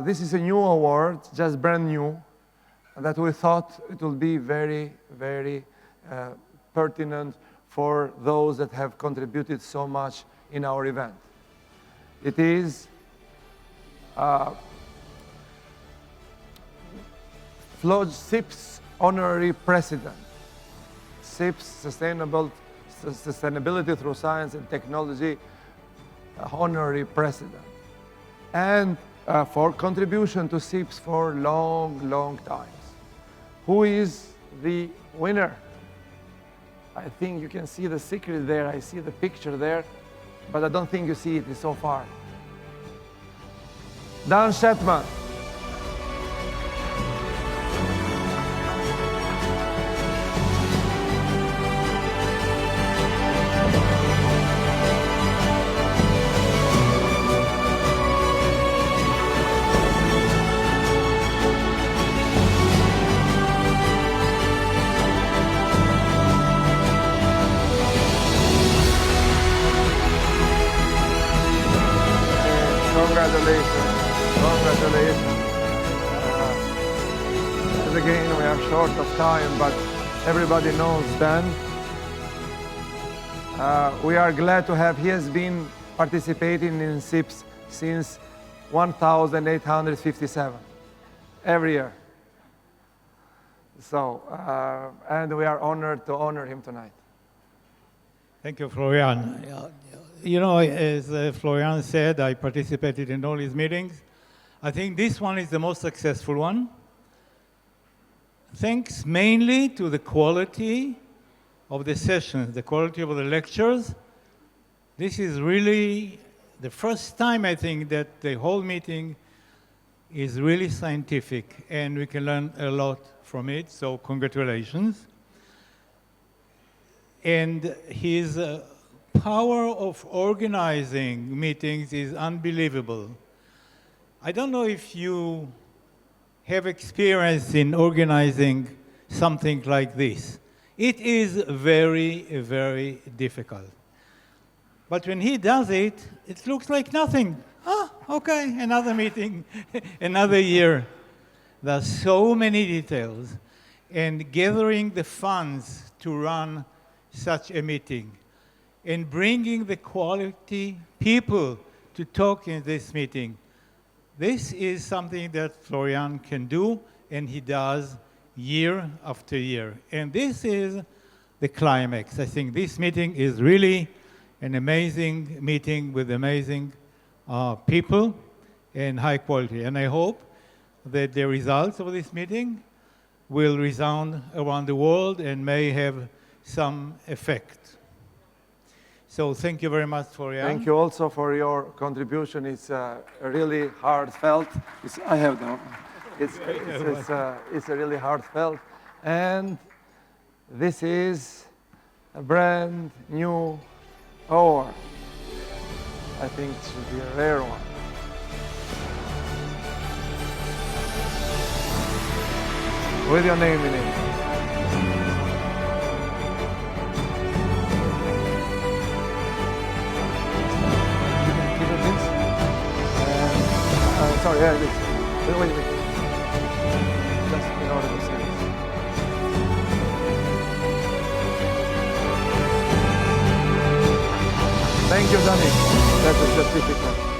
This is a new award, just brand new, that we thought it will be very, very pertinent for those that have contributed so much in our event. It is SIPS Honorary President. SIPS, Sustainability Through Science and Technology Honorary President. And for contribution to SIPS for long, long times. Who is the winner? I think you can see the secret there. I see the picture there, but I don't think you see it so far. Dan Shechtman. Congratulations. Again, we are short of time, but everybody knows Dan. We are glad to have, he has been participating in SIPS since 1857, every year. So, and we are honored to honor him tonight. Thank you, Florian. You know, as Florian said, I participated in all his meetings. I think this one is the most successful one. Thanks mainly to the quality of the sessions, the quality of the lectures. This is really the first time, I think, that the whole meeting is really scientific, and we can learn a lot from it, so congratulations. And his power of organizing meetings is unbelievable. I don't know if you have experience in organizing something like this. It is very, very difficult. But when he does it, it looks like nothing. Ah, okay, another meeting, another year. There are so many details. And gathering the funds to run such a meeting and bringing the quality people to talk in this meeting. This is something that Florian can do, and he does year after year. And this is the climax. I think this meeting is really an amazing meeting with amazing people and high quality. And I hope that the results of this meeting will resound around the world and may have some effect. So thank you very much, Florian. Thank you also for your contribution. It's really heartfelt. I have no. It's a really heartfelt. And this is a brand new award. I think it should be a rare one. With your name in it. Sorry, yeah, wait. Just in order to say this. Thank you, Danny. That's a certificate.